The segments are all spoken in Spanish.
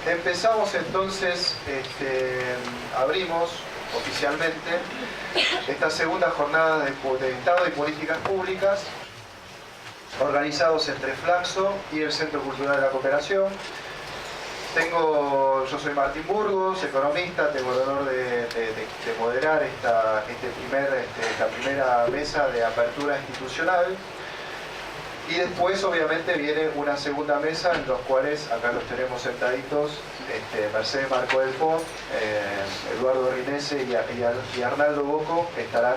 Empezamos entonces, abrimos oficialmente esta segunda jornada de Estado y Políticas Públicas, organizados entre Flaxo y el Centro Cultural de la Cooperación. Yo soy Martín Burgos, economista, tengo el honor de moderar esta primera mesa de apertura institucional. Y después, obviamente, viene una segunda mesa en los cuales, acá los tenemos sentaditos, Mercedes Marco del Pont, Eduardo Rinese y Arnaldo Boco estarán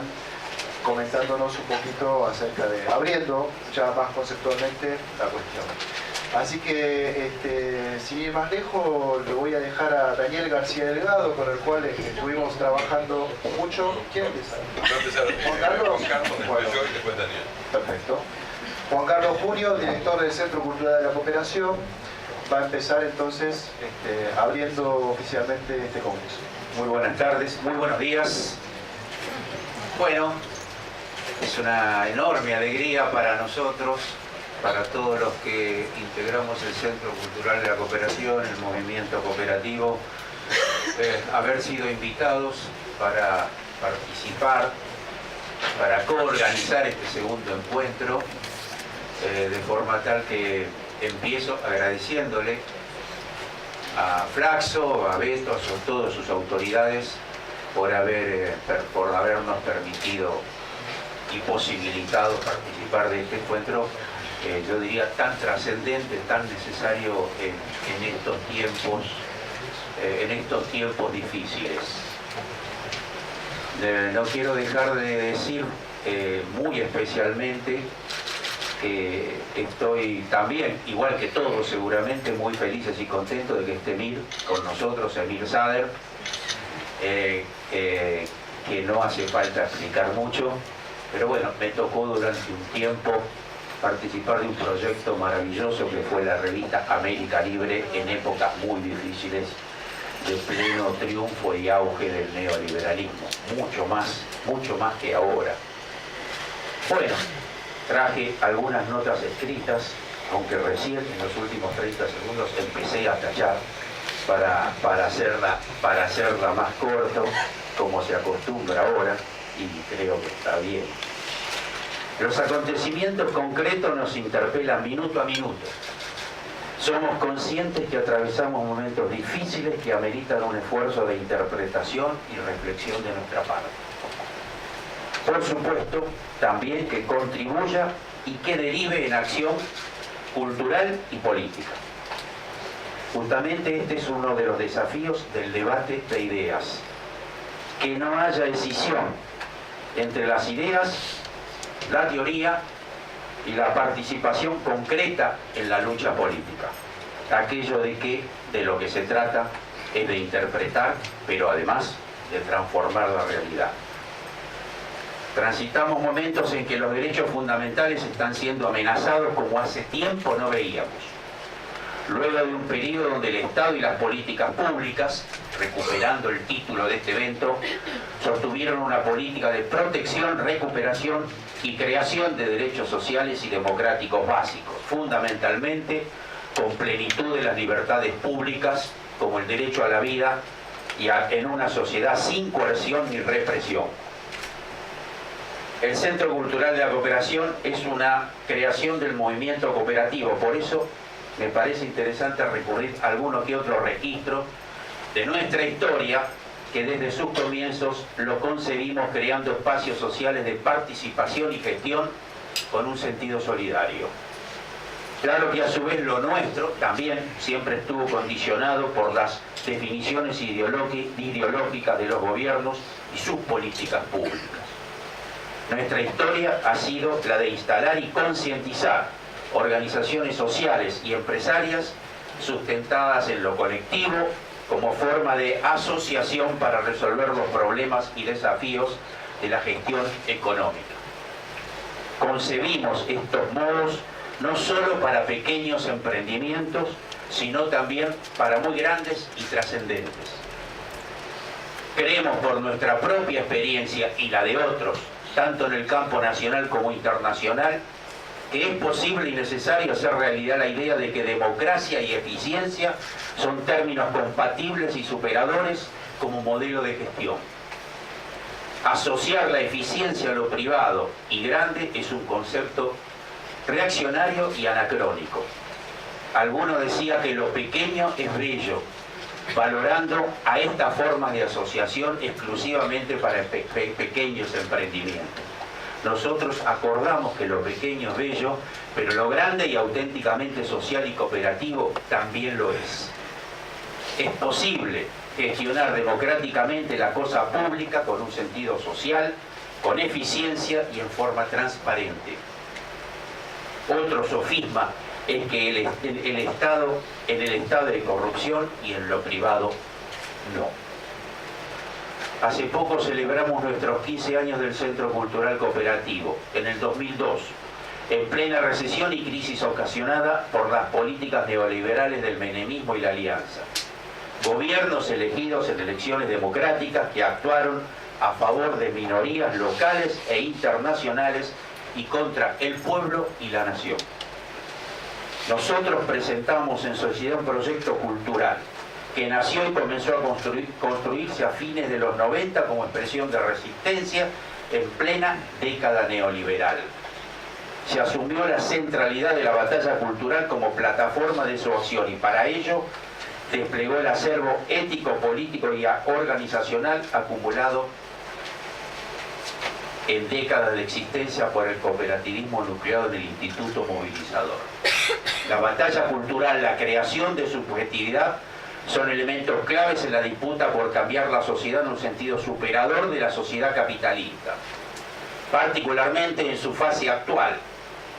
comentándonos un poquito acerca de, abriendo ya más conceptualmente la cuestión. Así que, sin ir más lejos, le voy a dejar a Daniel García Delgado, con el cual estuvimos trabajando mucho. ¿Quién empieza? ¿Juan Carlos? Bueno, yo y después Daniel. Perfecto. Juan Carlos Junio, director del Centro Cultural de la Cooperación, va a empezar entonces abriendo oficialmente este congreso. Muy buenas tardes, muy buenos días. Bueno, es una enorme alegría para nosotros, para todos los que integramos el Centro Cultural de la Cooperación, el movimiento cooperativo, haber sido invitados para participar, para coorganizar este segundo encuentro, de forma tal que empiezo agradeciéndole a Flaxo, a Beto, a todas sus autoridades por habernos permitido y posibilitado participar de este encuentro, yo diría tan trascendente, tan necesario en estos tiempos difíciles. No quiero dejar de decir muy especialmente que estoy también, igual que todos seguramente, muy felices y contentos de que esté Emir con nosotros, Emir Sader, que no hace falta explicar mucho, pero bueno, me tocó durante un tiempo participar de un proyecto maravilloso que fue la revista América Libre en épocas muy difíciles de pleno triunfo y auge del neoliberalismo, mucho más que ahora. Bueno, traje algunas notas escritas, aunque recién en los últimos 30 segundos empecé a tachar para hacerla más corto, como se acostumbra ahora, y creo que está bien. Los acontecimientos concretos nos interpelan minuto a minuto. Somos conscientes que atravesamos momentos difíciles que ameritan un esfuerzo de interpretación y reflexión de nuestra parte. Por supuesto, también que contribuya y que derive en acción cultural y política. Justamente este es uno de los desafíos del debate de ideas. Que no haya escisión entre las ideas, la teoría y la participación concreta en la lucha política. Aquello de lo que se trata es de interpretar, pero además de transformar la realidad. Transitamos momentos en que los derechos fundamentales están siendo amenazados como hace tiempo no veíamos. Luego de un periodo donde el Estado y las políticas públicas, recuperando el título de este evento, sostuvieron una política de protección, recuperación y creación de derechos sociales y democráticos básicos, fundamentalmente con plenitud de las libertades públicas, como el derecho a la vida y en una sociedad sin coerción ni represión. El Centro Cultural de la Cooperación es una creación del movimiento cooperativo, por eso me parece interesante recurrir a alguno que otro registro de nuestra historia, que desde sus comienzos lo concebimos creando espacios sociales de participación y gestión con un sentido solidario. Claro que a su vez lo nuestro también siempre estuvo condicionado por las definiciones ideológicas de los gobiernos y sus políticas públicas. Nuestra historia ha sido la de instalar y concientizar organizaciones sociales y empresarias sustentadas en lo colectivo como forma de asociación para resolver los problemas y desafíos de la gestión económica. Concebimos estos modos no solo para pequeños emprendimientos, sino también para muy grandes y trascendentes. Creemos por nuestra propia experiencia y la de otros, tanto en el campo nacional como internacional, que es posible y necesario hacer realidad la idea de que democracia y eficiencia son términos compatibles y superadores como modelo de gestión. Asociar la eficiencia a lo privado y grande es un concepto reaccionario y anacrónico. Alguno decía que lo pequeño es bello, valorando a esta forma de asociación exclusivamente para pequeños emprendimientos. Nosotros acordamos que lo pequeño es bello, pero lo grande y auténticamente social y cooperativo también lo es. Es posible gestionar democráticamente la cosa pública con un sentido social, con eficiencia y en forma transparente. Otro sofisma es que en el estado de corrupción y en lo privado no. Hace poco celebramos nuestros 15 años del Centro Cultural Cooperativo, en el 2002, en plena recesión y crisis ocasionada por las políticas neoliberales del menemismo y la alianza. Gobiernos elegidos en elecciones democráticas que actuaron a favor de minorías locales e internacionales y contra el pueblo y la nación. Nosotros presentamos en Sociedad un proyecto cultural que nació y comenzó a construirse a fines de los 90 como expresión de resistencia en plena década neoliberal. Se asumió la centralidad de la batalla cultural como plataforma de su acción y para ello desplegó el acervo ético, político y organizacional acumulado en décadas de existencia por el cooperativismo nucleado del Instituto Movilizador. La batalla cultural, la creación de subjetividad, son elementos claves en la disputa por cambiar la sociedad en un sentido superador de la sociedad capitalista, particularmente en su fase actual,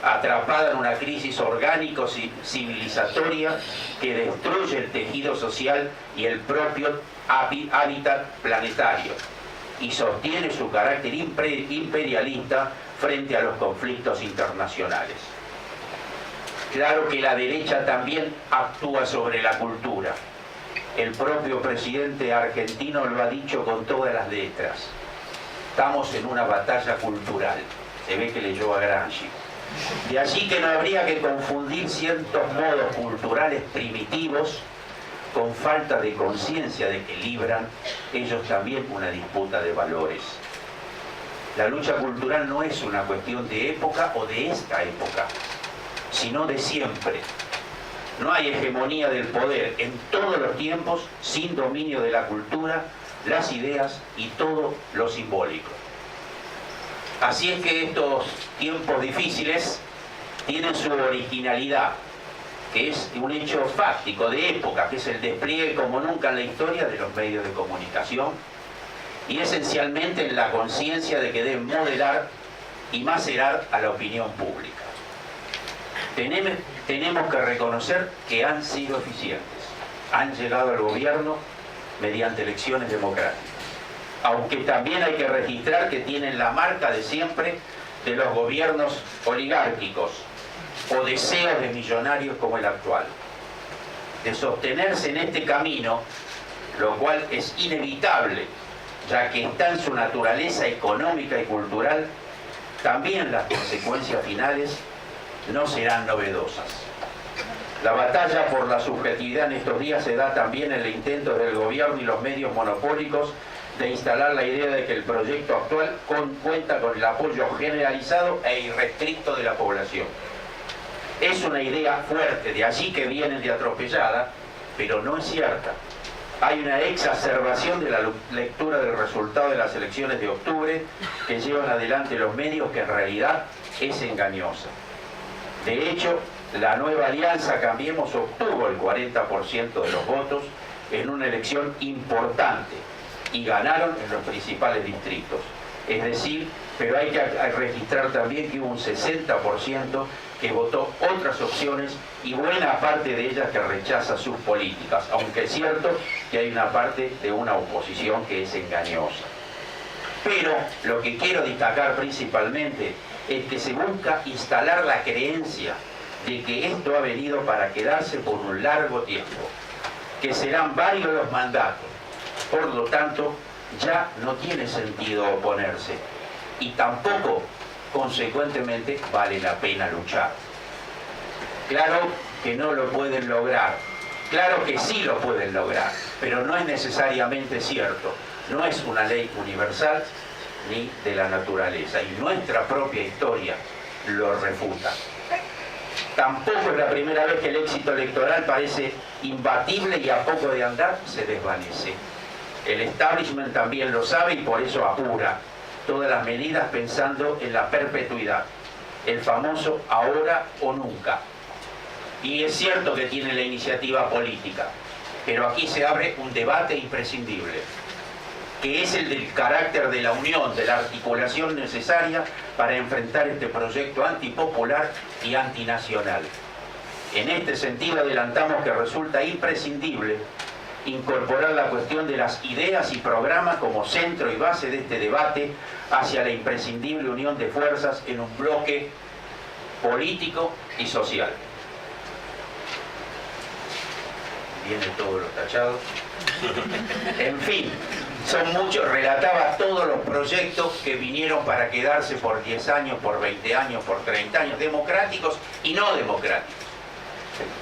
atrapada en una crisis orgánico-civilizatoria que destruye el tejido social y el propio hábitat planetario y sostiene su carácter imperialista frente a los conflictos internacionales. Claro que la derecha también actúa sobre la cultura. El propio presidente argentino lo ha dicho con todas las letras. Estamos en una batalla cultural. Se ve que leyó a Gramsci. De allí que no habría que confundir ciertos modos culturales primitivos con falta de conciencia de que libran ellos también una disputa de valores. La lucha cultural no es una cuestión de época o de esta época, sino de siempre. No hay hegemonía del poder en todos los tiempos sin dominio de la cultura, las ideas y todo lo simbólico. Así es que estos tiempos difíciles tienen su originalidad, que es un hecho fáctico de época, que es el despliegue como nunca en la historia de los medios de comunicación y esencialmente en la conciencia de que deben modelar y macerar a la opinión pública. Tenemos que reconocer que han sido eficientes, han llegado al gobierno mediante elecciones democráticas, aunque también hay que registrar que tienen la marca de siempre de los gobiernos oligárquicos o deseos de millonarios como el actual. De sostenerse en este camino, lo cual es inevitable, ya que está en su naturaleza económica y cultural, también las consecuencias finales no serán novedosas. La batalla por la subjetividad en estos días se da también en el intento del gobierno y los medios monopólicos de instalar la idea de que el proyecto actual cuenta con el apoyo generalizado e irrestricto de la población. Es una idea fuerte, de allí que viene de atropellada, pero no es cierta. Hay una exacerbación de la lectura del resultado de las elecciones de octubre que llevan adelante los medios, que en realidad es engañosa. De hecho, la nueva alianza Cambiemos obtuvo el 40% de los votos en una elección importante y ganaron en los principales distritos. Es decir, pero hay que registrar también que hubo un 60% que votó otras opciones y buena parte de ellas que rechaza sus políticas, aunque es cierto que hay una parte de una oposición que es engañosa. Pero lo que quiero destacar principalmente es que se busca instalar la creencia de que esto ha venido para quedarse por un largo tiempo, que serán varios los mandatos, por lo tanto ya no tiene sentido oponerse y tampoco consecuentemente vale la pena luchar. Claro que no lo pueden lograr, claro que sí lo pueden lograr, pero no es necesariamente cierto, no es una ley universal ni de la naturaleza, y nuestra propia historia lo refuta. Tampoco es la primera vez que el éxito electoral parece imbatible y a poco de andar se desvanece. El establishment también lo sabe y por eso apura todas las medidas pensando en la perpetuidad, el famoso ahora o nunca. Y es cierto que tiene la iniciativa política, pero aquí se abre un debate imprescindible, que es el del carácter de la unión, de la articulación necesaria para enfrentar este proyecto antipopular y antinacional. En este sentido adelantamos que resulta imprescindible incorporar la cuestión de las ideas y programas como centro y base de este debate hacia la imprescindible unión de fuerzas en un bloque político y social. Viene todo lo tachado. En fin, son muchos, relataba todos los proyectos que vinieron para quedarse por 10 años, por 20 años, por 30 años, democráticos y no democráticos.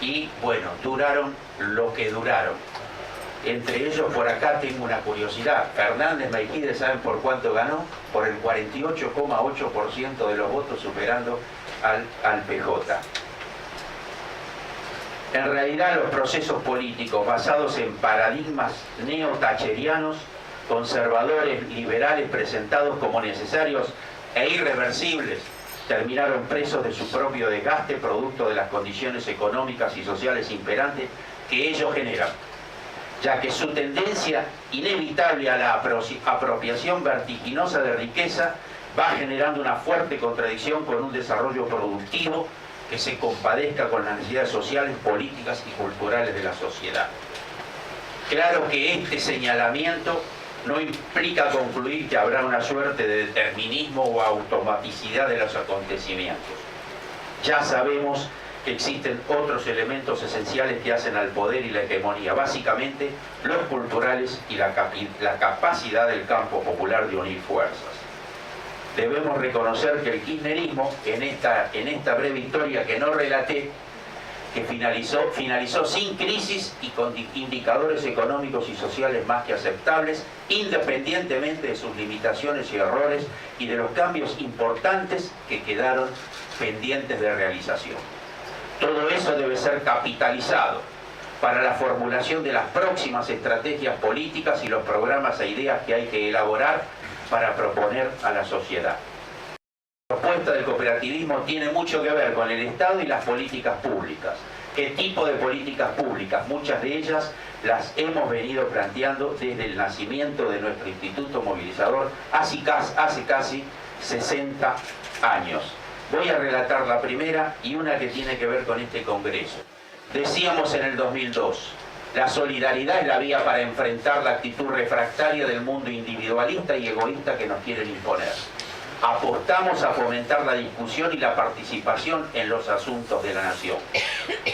Y bueno, duraron lo que duraron. Entre ellos, por acá tengo una curiosidad. Fernández Meijide, ¿saben por cuánto ganó? Por el 48,8% de los votos, superando al PJ. En realidad, los procesos políticos basados en paradigmas neo-thatcherianos, conservadores, liberales, presentados como necesarios e irreversibles, terminaron presos de su propio desgaste, producto de las condiciones económicas y sociales imperantes que ellos generan, ya que su tendencia inevitable a la apropiación vertiginosa de riqueza va generando una fuerte contradicción con un desarrollo productivo que se compadezca con las necesidades sociales, políticas y culturales de la sociedad. Claro que este señalamiento no implica concluir que habrá una suerte de determinismo o automaticidad de los acontecimientos. Ya sabemos que existen otros elementos esenciales que hacen al poder y la hegemonía, básicamente los culturales y la capacidad del campo popular de unir fuerzas. Debemos reconocer que el kirchnerismo, en esta breve historia que no relaté, que finalizó sin crisis y con indicadores económicos y sociales más que aceptables, independientemente de sus limitaciones y errores y de los cambios importantes que quedaron pendientes de realización. Todo eso debe ser capitalizado para la formulación de las próximas estrategias políticas y los programas e ideas que hay que elaborar para proponer a la sociedad. La propuesta del cooperativismo tiene mucho que ver con el Estado y las políticas públicas. ¿Qué tipo de políticas públicas? Muchas de ellas las hemos venido planteando desde el nacimiento de nuestro instituto movilizador hace casi 60 años. Voy a relatar la primera y una que tiene que ver con este Congreso. Decíamos en el 2002, la solidaridad es la vía para enfrentar la actitud refractaria del mundo individualista y egoísta que nos quieren imponer. Apostamos a fomentar la discusión y la participación en los asuntos de la nación.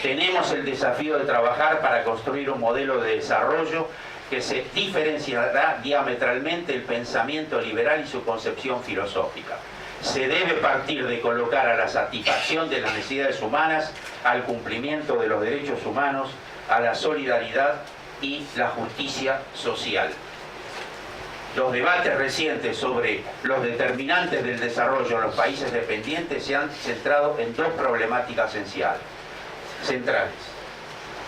Tenemos el desafío de trabajar para construir un modelo de desarrollo que se diferenciará diametralmente el pensamiento liberal y su concepción filosófica. Se debe partir de colocar a la satisfacción de las necesidades humanas, al cumplimiento de los derechos humanos, a la solidaridad y la justicia social. Los debates recientes sobre los determinantes del desarrollo en los países dependientes se han centrado en dos problemáticas centrales.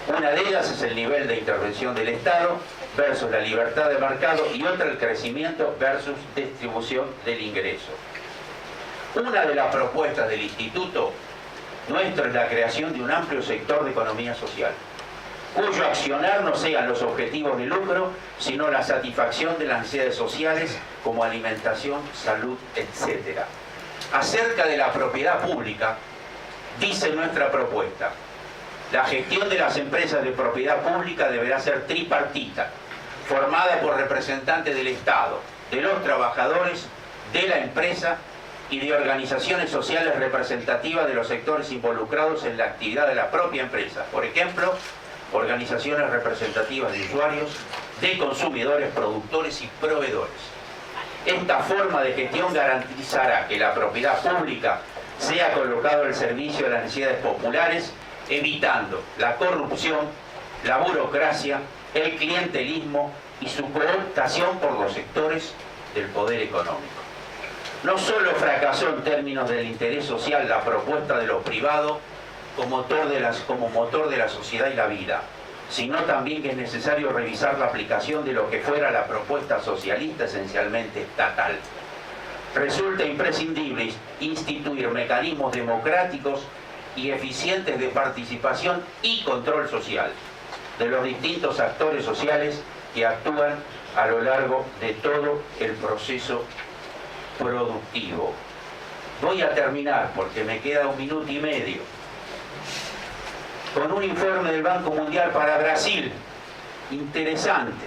Una de ellas es el nivel de intervención del Estado versus la libertad de mercado y otra el crecimiento versus distribución del ingreso. Una de las propuestas del Instituto nuestro es la creación de un amplio sector de economía social, cuyo accionar no sean los objetivos de lucro, sino la satisfacción de las necesidades sociales como alimentación, salud, etc. Acerca de la propiedad pública, dice nuestra propuesta, la gestión de las empresas de propiedad pública deberá ser tripartita, formada por representantes del Estado, de los trabajadores, de la empresa y de organizaciones sociales representativas de los sectores involucrados en la actividad de la propia empresa. Por ejemplo, organizaciones representativas de usuarios, de consumidores, productores y proveedores. Esta forma de gestión garantizará que la propiedad pública sea colocada al servicio de las necesidades populares, evitando la corrupción, la burocracia, el clientelismo y su cooptación por los sectores del poder económico. No solo fracasó en términos del interés social la propuesta de lo privado como motor de la sociedad y la vida, sino también que es necesario revisar la aplicación de lo que fuera la propuesta socialista esencialmente estatal. Resulta imprescindible instituir mecanismos democráticos y eficientes de participación y control social de los distintos actores sociales que actúan a lo largo de todo el proceso productivo. Voy a terminar porque me queda 1 minuto y medio con un informe del Banco Mundial para Brasil, interesante.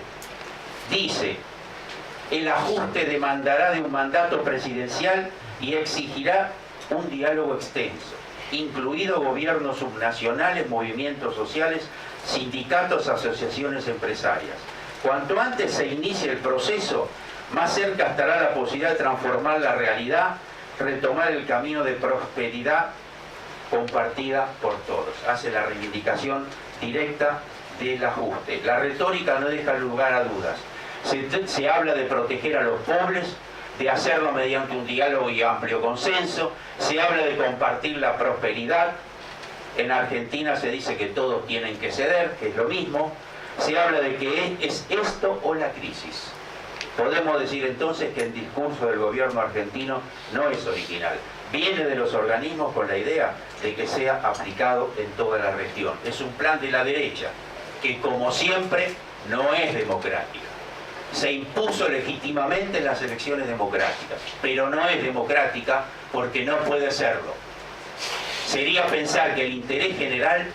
Dice: el ajuste demandará de un mandato presidencial y exigirá un diálogo extenso, incluido gobiernos subnacionales, movimientos sociales, sindicatos, asociaciones empresarias. Cuanto antes se inicie el proceso, más cerca estará la posibilidad de transformar la realidad, retomar el camino de prosperidad compartida por todos. Hace la reivindicación directa del ajuste. La retórica no deja lugar a dudas. Se habla de proteger a los pobres, de hacerlo mediante un diálogo y amplio consenso. Se habla de compartir la prosperidad. En Argentina se dice que todos tienen que ceder, que es lo mismo. Se habla de que es esto o la crisis. Podemos decir entonces que el discurso del gobierno argentino no es original. Viene de los organismos con la idea de que sea aplicado en toda la región. Es un plan de la derecha, que como siempre no es democrática. Se impuso legítimamente en las elecciones democráticas, pero no es democrática porque no puede serlo. Sería pensar que el interés general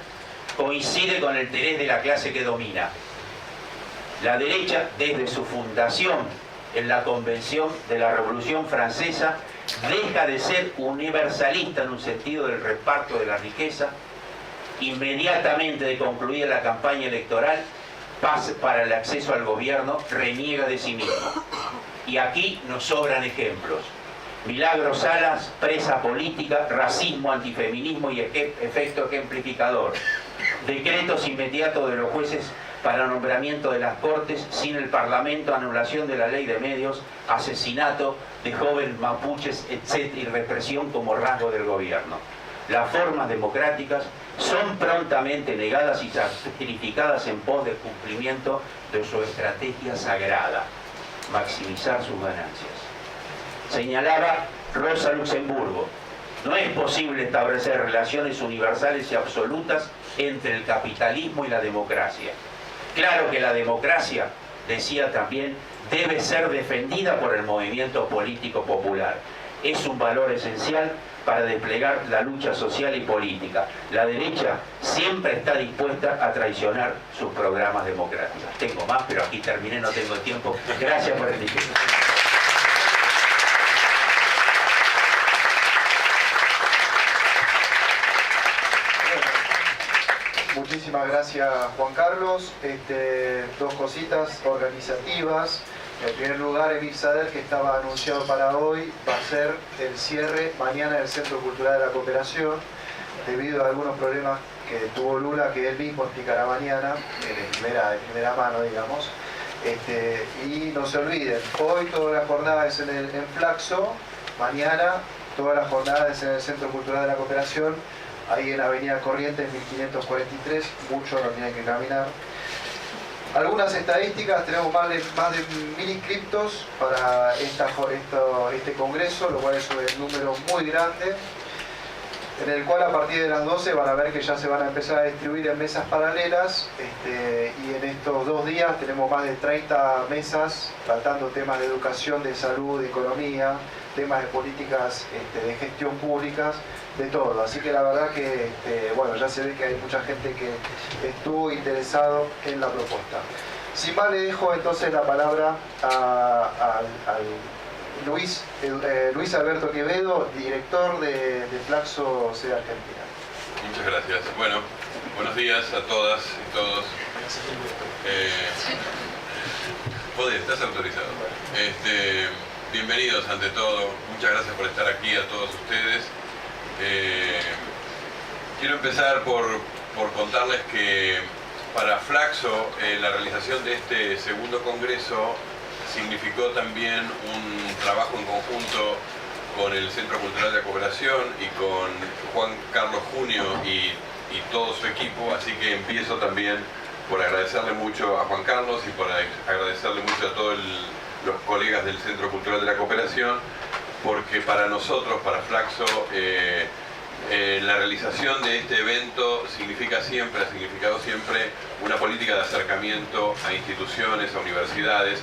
coincide con el interés de la clase que domina. La derecha, desde su fundación en la Convención de la Revolución Francesa, deja de ser universalista en un sentido del reparto de la riqueza. Inmediatamente de concluir la campaña electoral, para el acceso al gobierno, reniega de sí mismo. Y aquí nos sobran ejemplos. Milagros Salas, presa política, racismo, antifeminismo y efecto ejemplificador. Decretos inmediatos de los jueces para nombramiento de las Cortes sin el Parlamento, anulación de la ley de medios, asesinato de jóvenes mapuches, etc. y represión como rasgo del gobierno. Las formas democráticas son prontamente negadas y sacrificadas en pos del cumplimiento de su estrategia sagrada: maximizar sus ganancias. Señalaba Rosa Luxemburgo: no es posible establecer relaciones universales y absolutas entre el capitalismo y la democracia. Claro que la democracia, decía también, debe ser defendida por el movimiento político popular. Es un valor esencial para desplegar la lucha social y política. La derecha siempre está dispuesta a traicionar sus programas democráticos. Tengo más, pero aquí terminé, no tengo tiempo. Gracias por el tiempo. Muchísimas gracias, Juan Carlos. Dos cositas organizativas. En primer lugar, Emir Sader, que estaba anunciado para hoy, va a ser el cierre mañana del Centro Cultural de la Cooperación, debido a algunos problemas que tuvo Lula, que él mismo explicará mañana, de primera mano, digamos. Y no se olviden, hoy toda la jornada es en Flaxo, mañana toda la jornada es en el Centro Cultural de la Cooperación, ahí en Avenida Corrientes 1543, muchos no tienen que caminar. Algunas estadísticas: tenemos más de 1000 inscriptos para este congreso, lo cual es un número muy grande, en el cual a partir de las 12 van a ver que ya se van a empezar a distribuir en mesas paralelas, y en estos 2 días tenemos más de 30 mesas tratando temas de educación, de salud, de economía, temas de políticas de gestión públicas, de todo. Así que la verdad que bueno, ya se ve que hay mucha gente que estuvo interesado en la propuesta. Sin más, le dejo entonces la palabra al Luis Alberto Quevedo, director de Flaxo Sede Argentina. Muchas gracias. Bueno, buenos días a todas y todos. Estás autorizado. bienvenidos ante todo. Muchas gracias por estar aquí a todos ustedes. Quiero empezar por contarles que para Flaxo la realización de este segundo congreso significó también un trabajo en conjunto con el Centro Cultural de Cooperación y con Juan Carlos Junio y todo su equipo, así que empiezo también por agradecerle mucho a Juan Carlos y por agradecerle mucho a todos los colegas del Centro Cultural de la Cooperación, porque para nosotros, para Flaxo, la realización de este evento ha significado siempre una política de acercamiento a instituciones, a universidades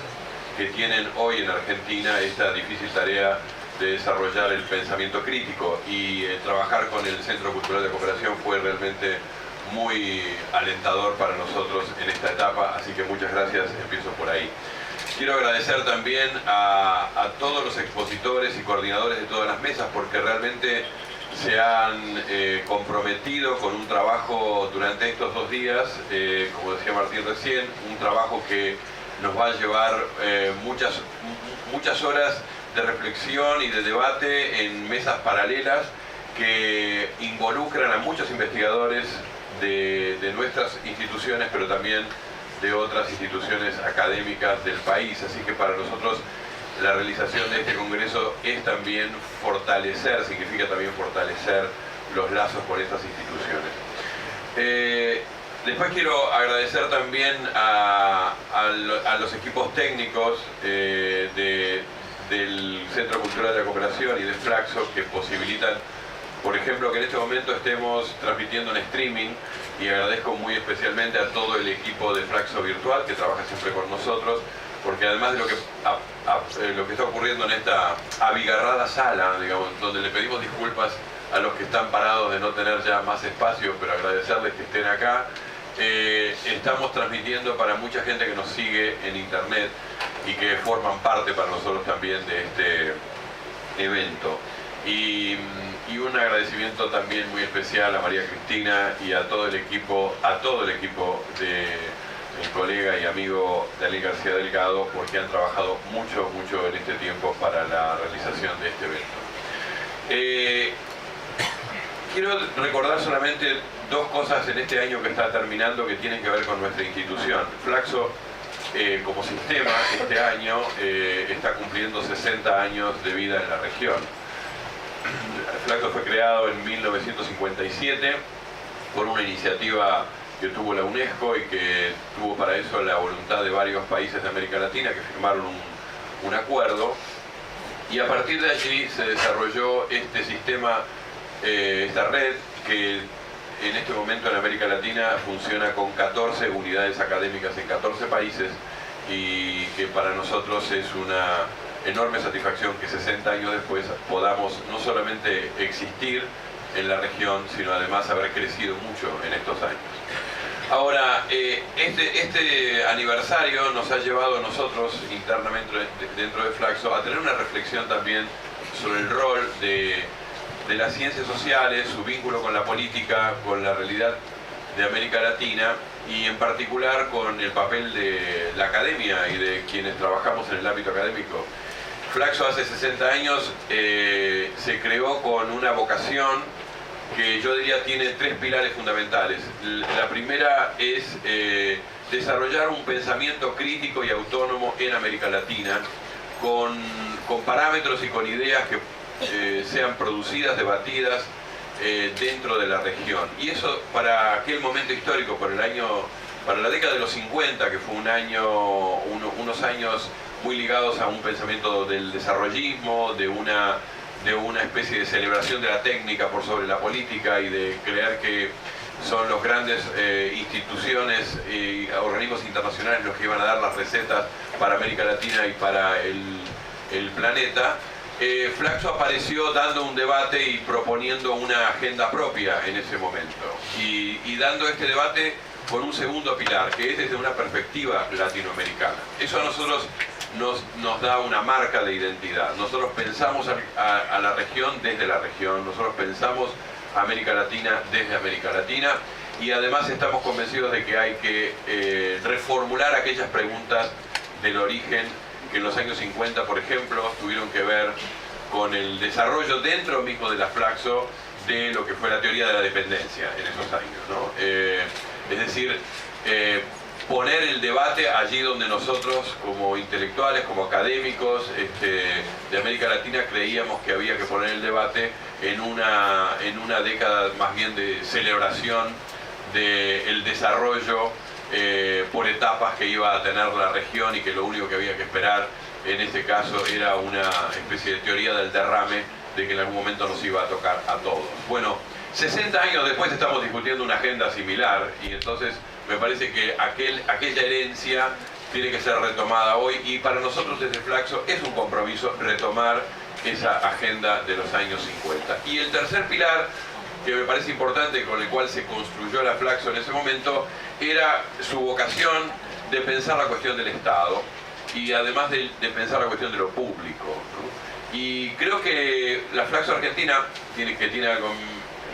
que tienen hoy en Argentina esta difícil tarea de desarrollar el pensamiento crítico, y trabajar con el Centro Cultural de Cooperación fue realmente muy alentador para nosotros en esta etapa, así que muchas gracias, empiezo por ahí. Quiero agradecer también a todos los expositores y coordinadores de todas las mesas, porque realmente se han comprometido con un trabajo durante estos 2 días, como decía Martín recién, un trabajo que nos va a llevar muchas horas de reflexión y de debate en mesas paralelas que involucran a muchos investigadores de nuestras instituciones, pero también de otras instituciones académicas del país. Así que para nosotros la realización de este congreso es también significa también fortalecer los lazos con estas instituciones. Después quiero agradecer también a los equipos técnicos del Centro Cultural de la Cooperación y de Flaxo, que posibilitan, por ejemplo, que en este momento estemos transmitiendo en streaming, y agradezco muy especialmente a todo el equipo de Flaxo Virtual que trabaja siempre con nosotros, porque además de lo que está ocurriendo en esta abigarrada sala, digamos, donde le pedimos disculpas a los que están parados de no tener ya más espacio, pero agradecerles que estén acá, estamos transmitiendo para mucha gente que nos sigue en internet y que forman parte para nosotros también de este evento. Y un agradecimiento también muy especial a María Cristina y a todo el equipo de mi colega y amigo Daniel García Delgado, porque han trabajado mucho en este tiempo para la realización de este evento. Quiero recordar solamente 2 cosas en este año que está terminando que tienen que ver con nuestra institución. Flaxo, como sistema, este año está cumpliendo 60 años de vida en la región. Flaxo fue creado en 1957 por una iniciativa que tuvo la UNESCO y que tuvo para eso la voluntad de varios países de América Latina que firmaron un acuerdo, y a partir de allí se desarrolló este sistema, esta red que en este momento en América Latina funciona con 14 unidades académicas en 14 países, y que para nosotros es una enorme satisfacción que 60 años después podamos no solamente existir en la región, sino además haber crecido mucho en estos años. Ahora, este aniversario nos ha llevado a nosotros internamente dentro de Flaxo a tener una reflexión también sobre el rol de las ciencias sociales, su vínculo con la política, con la realidad de América Latina, y en particular con el papel de la academia y de quienes trabajamos en el ámbito académico. Flaxo hace 60 años se creó con una vocación que yo diría tiene 3 pilares fundamentales. La primera es desarrollar un pensamiento crítico y autónomo en América Latina, con parámetros y con ideas que sean producidas, debatidas dentro de la región. Y eso para aquel momento histórico, para la década de los 50, que fue unos años muy ligados a un pensamiento del desarrollismo, de una especie de celebración de la técnica por sobre la política, y de creer que son los grandes instituciones y organismos internacionales los que iban a dar las recetas para América Latina y para el planeta. Flaxo apareció dando un debate y proponiendo una agenda propia en ese momento, y dando este debate con un segundo pilar, que es desde una perspectiva latinoamericana. Eso a nosotros nos da una marca de identidad. Nosotros pensamos a la región desde la región, nosotros pensamos a América Latina desde América Latina, y además estamos convencidos de que hay que reformular aquellas preguntas del origen que en los años 50, por ejemplo, tuvieron que ver con el desarrollo dentro mismo de la Flaxo de lo que fue la teoría de la dependencia en esos años, ¿no? Es decir, poner el debate allí donde nosotros como intelectuales, como académicos de América Latina creíamos que había que poner el debate en una década más bien de celebración del desarrollo por etapas que iba a tener la región y que lo único que había que esperar en este caso era una especie de teoría del derrame de que en algún momento nos iba a tocar a todos. Bueno, 60 años después estamos discutiendo una agenda similar y entonces me parece que aquella herencia tiene que ser retomada hoy y para nosotros desde Flaxo es un compromiso retomar esa agenda de los años 50. Y el tercer pilar que me parece importante, con el cual se construyó la Flaxo en ese momento, era su vocación de pensar la cuestión del Estado y además de pensar la cuestión de lo público, ¿no? Y creo que la Flaxo Argentina, que tiene algo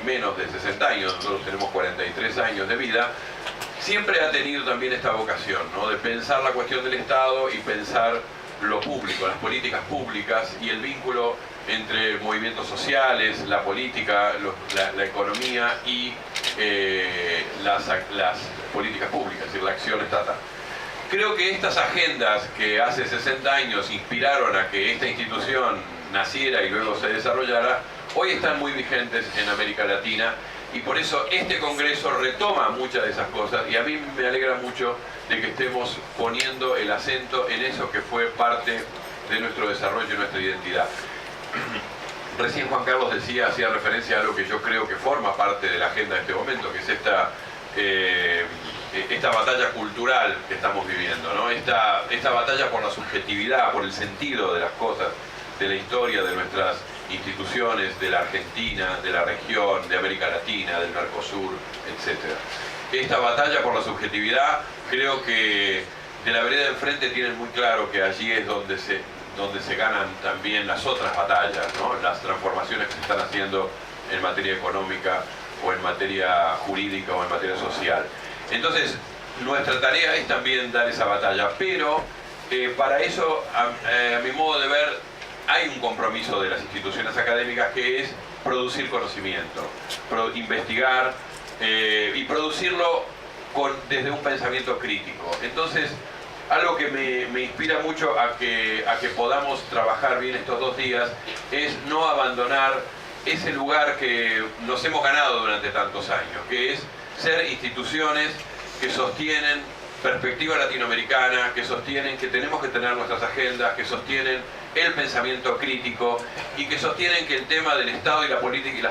menos de 60 años, nosotros tenemos 43 años de vida, siempre ha tenido también esta vocación, ¿no? De pensar la cuestión del Estado y pensar lo público, las políticas públicas y el vínculo entre movimientos sociales, la política, la economía y las políticas públicas, es decir, la acción estatal. Creo que estas agendas que hace 60 años inspiraron a que esta institución naciera y luego se desarrollara, hoy están muy vigentes en América Latina y por eso este Congreso retoma muchas de esas cosas y a mí me alegra mucho de que estemos poniendo el acento en eso que fue parte de nuestro desarrollo y nuestra identidad. Recién Juan Carlos hacía referencia a algo que yo creo que forma parte de la agenda de este momento, que es esta batalla cultural que estamos viviendo, ¿no? Esta batalla por la subjetividad, por el sentido de las cosas, de la historia de nuestras instituciones, de la Argentina, de la región, de América Latina, del Mercosur, etc. Esta batalla por la subjetividad, creo que de la vereda de enfrente tienen muy claro que allí es donde se ganan también las otras batallas, ¿no? Las transformaciones que se están haciendo en materia económica o en materia jurídica o en materia social. Entonces, nuestra tarea es también dar esa batalla, pero para eso, a mi modo de ver, hay un compromiso de las instituciones académicas que es producir conocimiento, investigar y producirlo desde un pensamiento crítico. Entonces, algo que me inspira mucho a que podamos trabajar bien estos 2 días es no abandonar ese lugar que nos hemos ganado durante tantos años, que es ser instituciones que sostienen perspectiva latinoamericana, que sostienen que tenemos que tener nuestras agendas, que sostienen el pensamiento crítico y que sostienen que el tema del Estado y las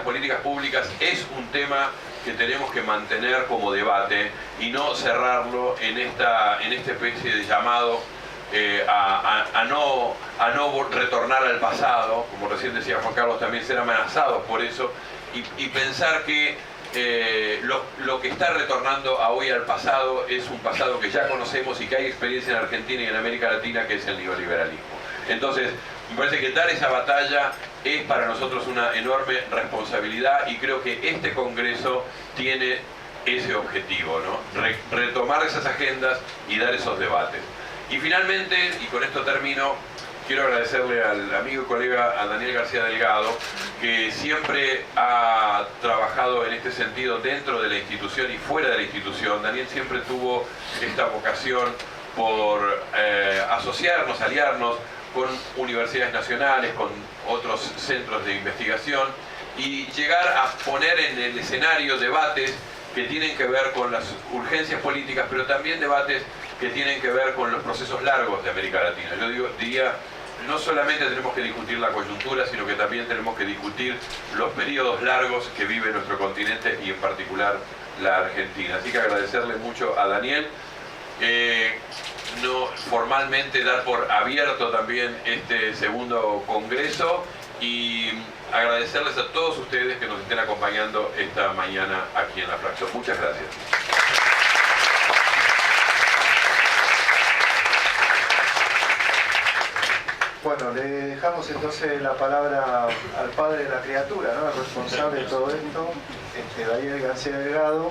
políticas públicas es un tema que tenemos que mantener como debate y no cerrarlo en esta especie de llamado a no retornar al pasado, como recién decía Juan Carlos, también ser amenazados por eso y pensar que lo que está retornando hoy al pasado es un pasado que ya conocemos y que hay experiencia en Argentina y en América Latina, que es el neoliberalismo. Entonces, me parece que dar esa batalla es para nosotros una enorme responsabilidad y creo que este Congreso tiene ese objetivo, ¿no? Retomar esas agendas y dar esos debates. Y finalmente, y con esto termino, quiero agradecerle al amigo y colega a Daniel García Delgado, que siempre ha trabajado en este sentido dentro de la institución y fuera de la institución. Daniel siempre tuvo esta vocación por asociarnos, aliarnos con universidades nacionales, con otros centros de investigación y llegar a poner en el escenario debates que tienen que ver con las urgencias políticas, pero también debates que tienen que ver con los procesos largos de América Latina. Yo diría, no solamente tenemos que discutir la coyuntura, sino que también tenemos que discutir los periodos largos que vive nuestro continente y en particular la Argentina. Así que agradecerle mucho a Daniel. No formalmente dar por abierto también este segundo congreso y agradecerles a todos ustedes que nos estén acompañando esta mañana aquí en la Flaxo. Muchas gracias. Bueno, le dejamos entonces la palabra al padre de la criatura, ¿no? El responsable de todo esto, Daniel García Delgado,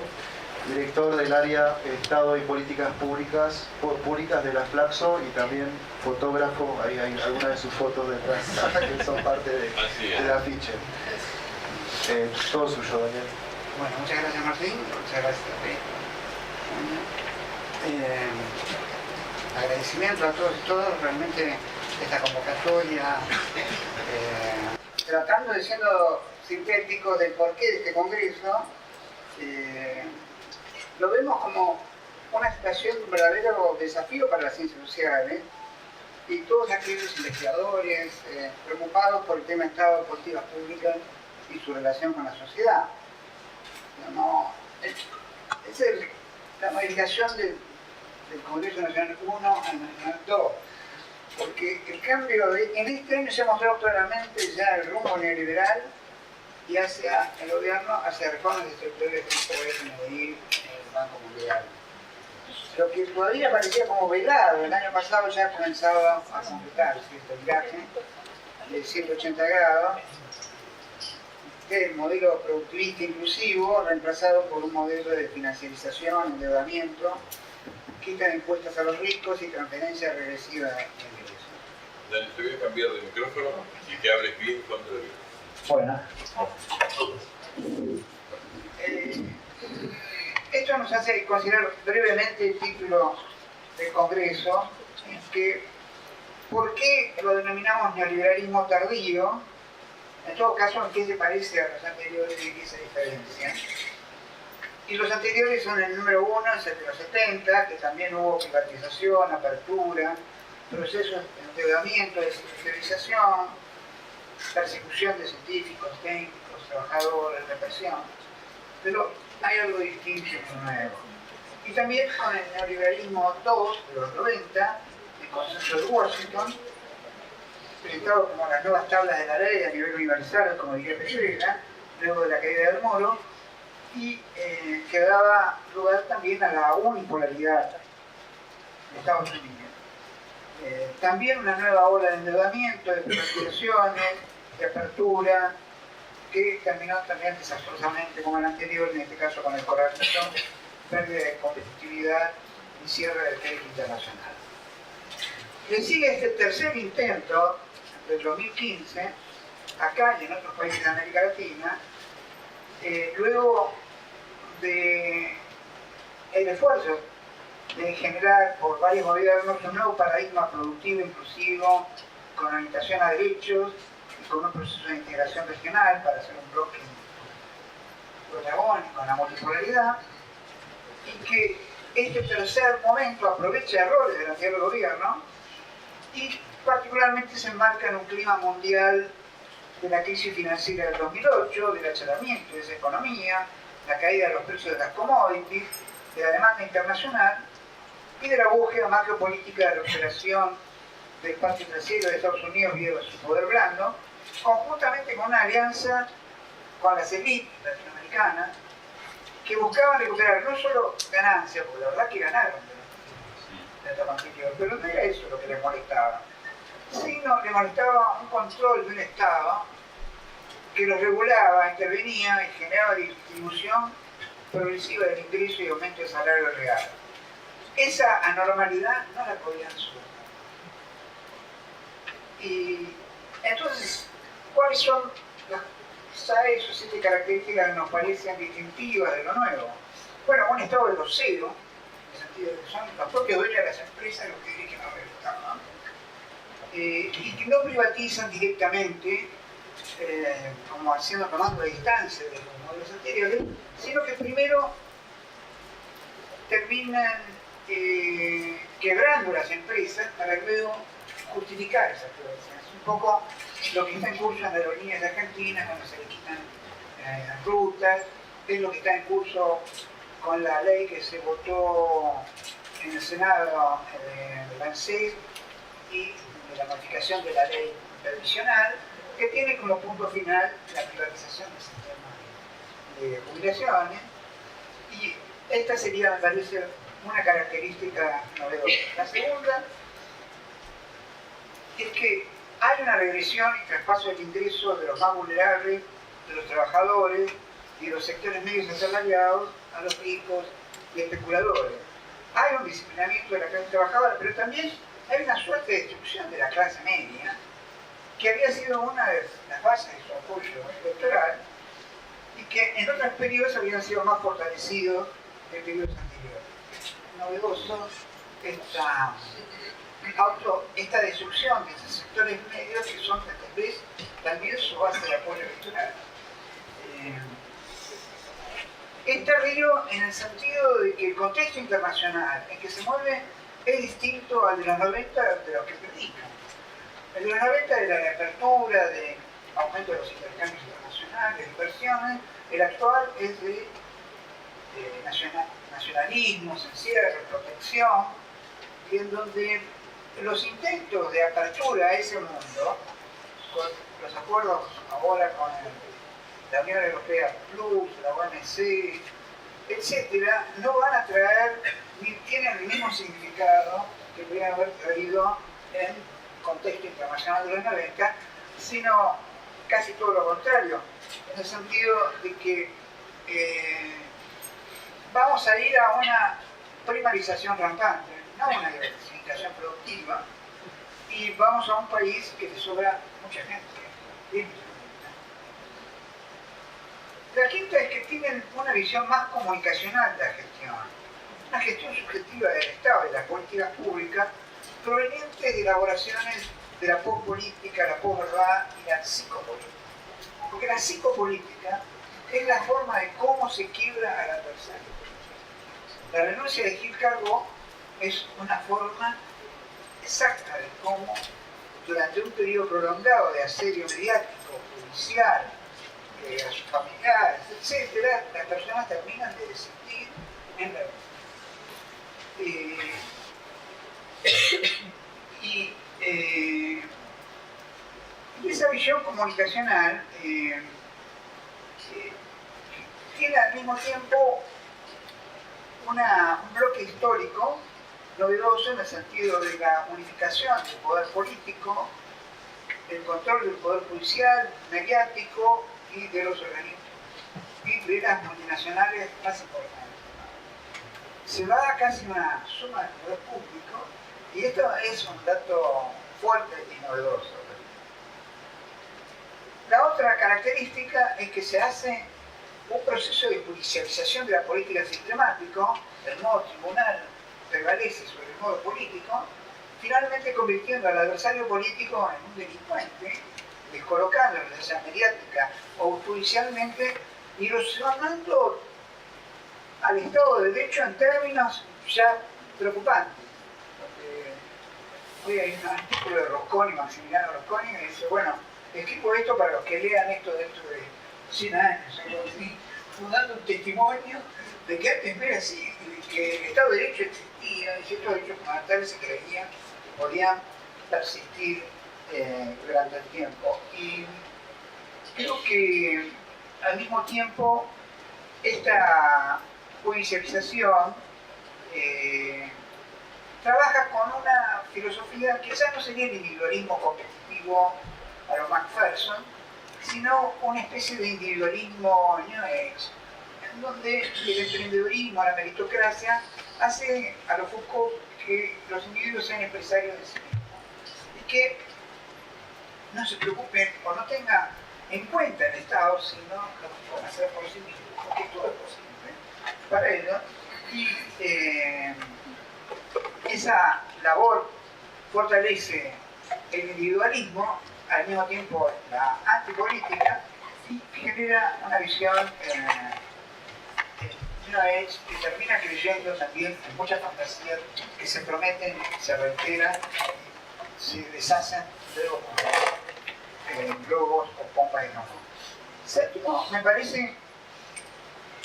director del área Estado y Políticas Públicas de la Flaxo y también fotógrafo. Ahí hay algunas de sus fotos detrás que son parte del afiche. Todo suyo, Daniel. Bueno, muchas gracias, Martín. Muchas gracias a agradecimiento a todos y todas. Realmente esta convocatoria, tratando de siendo sintético del porqué de este congreso, lo vemos como una situación de un verdadero desafío para las ciencias sociales y todos aquellos investigadores preocupados por el tema de Estado de políticas públicas y su relación con la sociedad. Es la modificación del Congreso Nacional 1 al Nacional 2, porque el cambio en este año se ha mostrado claramente ya el rumbo neoliberal y hacia el gobierno, hacia reformas estructurales que pueden medir el Banco Mundial. Lo que todavía parecía como velado, el año pasado ya comenzaba a completarse este viraje de 180 grados, el modelo productivista inclusivo reemplazado por un modelo de financiarización, endeudamiento, quita de impuestos a los ricos y transferencia regresiva de ingresos. Dani, te voy a cambiar de micrófono y que hables bien contra el micrófono. Bueno. Esto nos hace considerar brevemente el título del Congreso, que ¿por qué lo denominamos neoliberalismo tardío? En todo caso, ¿en qué se parece a los anteriores y qué se diferencia? Y los anteriores son el número 1, es el de los 70, que también hubo privatización, apertura, procesos de endeudamiento, desindustrialización, persecución de científicos, técnicos, trabajadores, represión. Pero hay algo distinto y nuevo. Y también con el neoliberalismo 2 de los 90, el consenso de Washington, presentado como las nuevas tablas de la ley a nivel universal, como diría Pereira, luego de la caída del Moro, y que daba lugar también a la unipolaridad de Estados Unidos. También una nueva ola de endeudamiento, de privatizaciones, de apertura, que terminó también desastrosamente como el anterior, en este caso con el corralito, pérdida de competitividad y cierre del crédito internacional. Le sigue este tercer intento del 2015, acá y en otros países de América Latina, luego de el esfuerzo de generar por varios gobiernos un nuevo paradigma productivo, inclusivo, con orientación a derechos y con un proceso de integración regional para hacer un bloque protagónico en la multipolaridad, y que este tercer momento aprovecha errores del anterior gobierno y particularmente se enmarca en un clima mundial de la crisis financiera del 2008, del achatamiento de esa economía, la caída de los precios de las commodities, de la demanda internacional y de la búsqueda macropolítica de la operación del parque financiero de Estados Unidos y de su poder blando, conjuntamente con una alianza con las élites latinoamericanas que buscaban recuperar no solo ganancias, porque la verdad que ganaron de la etapa anterior, pero no era eso lo que les molestaba, sino le molestaba un control de un Estado que los regulaba, intervenía y generaba distribución progresiva del ingreso y aumento del salario real. Esa anormalidad no la podían soportar. Y entonces, ¿cuáles son las 6 o 7 características que nos parecen distintivas de lo nuevo? Bueno, un estado de los cero, en el sentido de que son los propios dueños de las empresas los que dirigen al Estado, ¿no? Y que no privatizan directamente, como tomando la distancia de los modelos anteriores, sino que primero terminan quebrando las empresas para luego justificar esas privatizaciones. Es un poco lo que está en curso en Aerolíneas de Argentina cuando se le quitan rutas, es lo que está en curso con la ley que se votó en el Senado de la ANSES y de la modificación de la ley previsional, que tiene como punto final la privatización del sistema de jubilaciones, y esta sería, me parece, una característica novedosa. La segunda es que hay una regresión y traspaso del ingreso de los más vulnerables, de los trabajadores, y los sectores medios asalariados a los ricos y especuladores. Hay un disciplinamiento de la clase trabajadora, pero también hay una suerte de destrucción de la clase media, que había sido una de las bases de su apoyo electoral y que en otros periodos habían sido más fortalecidos en periodos anteriores. Novedoso esta destrucción de esos sectores medios que son tal vez también su base de apoyo electoral. Es tardío en el sentido de que el contexto internacional en que se mueve es distinto al de los 90 de los que predican. El de los 90 era la apertura, de aumento de los intercambios internacionales, de inversiones. El actual es de nacionalismo, encierro, protección, y en donde los intentos de apertura a ese mundo, con los acuerdos ahora con la Unión Europea Plus, la OMC, etcétera, no van a traer ni tienen el mismo significado que podrían haber traído en contexto internacional de los 90, sino casi todo lo contrario, en el sentido de que vamos a ir a una primarización rampante, no una diversificación productiva, y vamos a un país que le sobra mucha gente, 10 millones. La quinta es que tienen una visión más comunicacional de la gestión, una gestión subjetiva del Estado y de las políticas públicas provenientes de elaboraciones de la pospolítica, la posverdad y la psicopolítica. Porque la psicopolítica es la forma de cómo se quiebra al adversario. La renuncia de Gil Carbo es una forma exacta de cómo, durante un periodo prolongado de asedio mediático, judicial, a sus familiares, etc., las personas terminan de desistir en la vida. Y esa visión comunicacional tiene al mismo tiempo un bloque histórico novedoso en el sentido de la unificación del poder político, el control del poder judicial, mediático y de los organismos y de las multinacionales más importantes. Se va a casi una suma de poder público y esto es un dato fuerte y novedoso. La otra característica es que se hace un proceso de judicialización de la política sistemático, el modo tribunal prevalece sobre el modo político, finalmente convirtiendo al adversario político en un delincuente, descolocándolo ya sea mediática o judicialmente, y erosionando al Estado de Derecho en términos ya preocupantes. Hoy hay un artículo de Rosconi, Maximiliano Rosconi, que dice, bueno, escribo esto para los que lean esto dentro de 100 años, dando un testimonio de que antes no era así, de que el Estado de Derecho existía, y ciertos derechos fundamentales se creían que podían persistir durante el tiempo. Y creo que al mismo tiempo esta judicialización trabaja con una filosofía que ya no sería el individualismo competitivo a lo McPherson, sino una especie de individualismo New Age, en donde el emprendedurismo, la meritocracia, hace a los Foucault que los individuos sean empresarios de sí mismos y que no se preocupen o no tengan en cuenta el Estado, sino lo que pueden hacer por sí mismos, porque todo es posible para ellos. Y esa labor fortalece el individualismo, al mismo tiempo la antipolítica, y genera una visión que termina creyendo también en muchas fantasías que se prometen, se reiteran, se deshacen luego con globos o pompas de enojo. Séptimo, me parece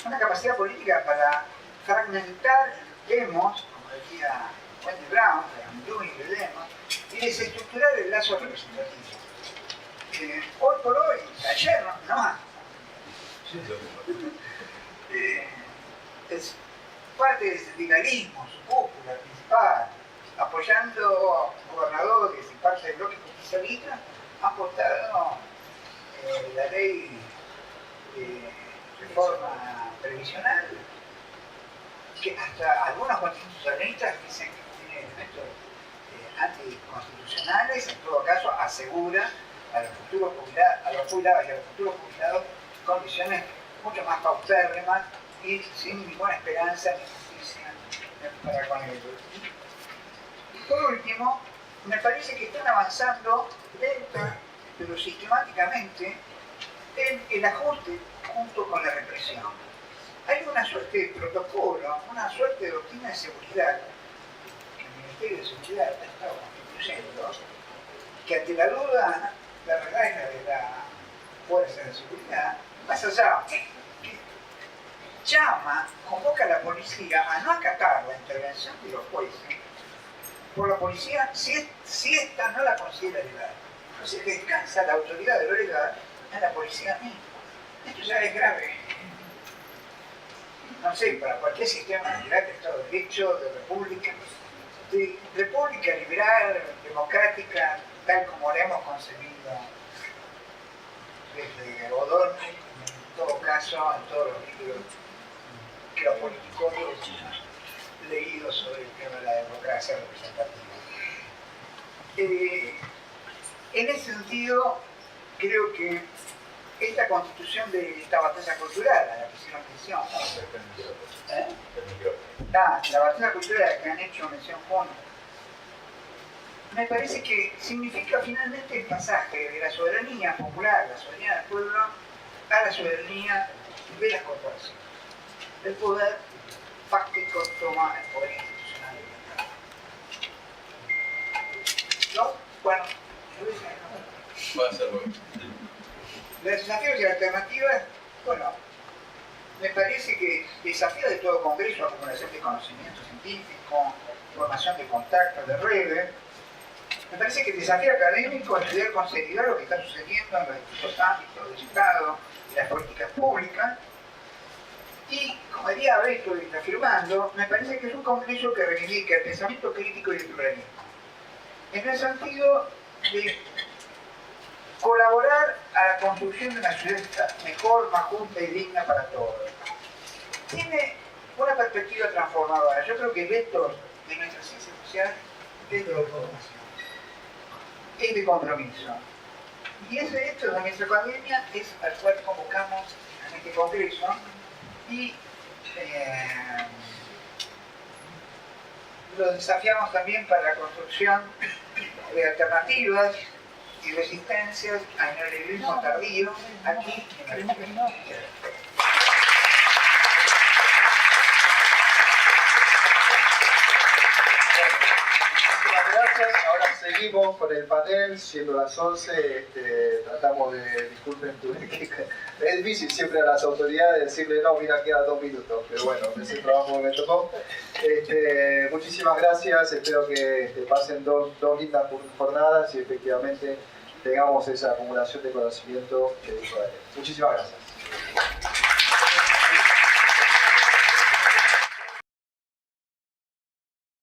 una capacidad política para fragmentar demos, como decía Wendy Brown, de Amduni de demos, y desestructurar el lazo representativo. Hoy por hoy, ayer no más. Es parte del sindicalismo, su cúpula principal, apoyando gobernadores y parte del bloque justicialista, han votado la ley reforma previsional, que hasta algunos constitucionalistas dicen que tiene elementos anticonstitucionales, en todo caso asegura a los futuros jubilados y a los futuros jubilados condiciones mucho más paupérrimas y sin ninguna esperanza ni justicia para con ellos. Y por último, me parece que están avanzando lenta pero sistemáticamente en el ajuste junto con la represión. Hay una suerte de protocolo, una suerte de doctrina de seguridad que el Ministerio de Seguridad ha estado constituyendo, que ante la duda, la verdad es la de la fuerza de seguridad, más allá, que llama, convoca a la policía a no acatar la intervención de los jueces por la policía si esta no la considera legal. Entonces descansa la autoridad de lo legal en la policía misma. Esto ya es grave. No sé, para cualquier sistema liberal de Estado de Derecho, de república liberal, democrática, tal como la hemos concebido desde Godón, en todo caso, en todos los libros que los políticos han leído sobre el tema de la democracia representativa. En ese sentido, creo que esta constitución de esta batalla cultural a la que hicieron mención, la batalla cultural a la que han hecho mención juntos, me parece que significa finalmente el pasaje de la soberanía popular, la soberanía del pueblo, a la soberanía de las corporaciones. El poder fáctico toma el poder institucional del Estado. ¿No? Bueno, Va a ser bueno. los desafíos y alternativas, bueno, me parece que desafío de todo congreso, acumulación de conocimiento científico, formación de contactos, de redes. Me parece que el desafío académico es estudiar con seriedad lo que está sucediendo en los distintos ámbitos del Estado y las políticas públicas. Y, como diría Beto y está afirmando, me parece que es un congreso que reivindica el pensamiento crítico y el pluralismo, en el sentido de colaborar a la construcción de una sociedad mejor, más justa y digna para todos. Tiene una perspectiva transformadora. Yo creo que el veto de nuestra ciencia social es de información, es de compromiso. Y ese hecho de nuestra academia es al cual convocamos en este congreso y lo desafiamos también para la construcción de alternativas y resistencias al neoliberalismo tardío aquí en la región. Muchísimas gracias. Ahora seguimos con el panel, siendo las 11, tratamos de, disculpen, es difícil siempre a las autoridades decirle no, mira, quedan 2 minutos, pero bueno, ese trabajo me tocó. Muchísimas gracias, espero que pasen dos lindas jornadas y efectivamente tengamos esa acumulación de conocimiento que dijo Daniel. Muchísimas gracias.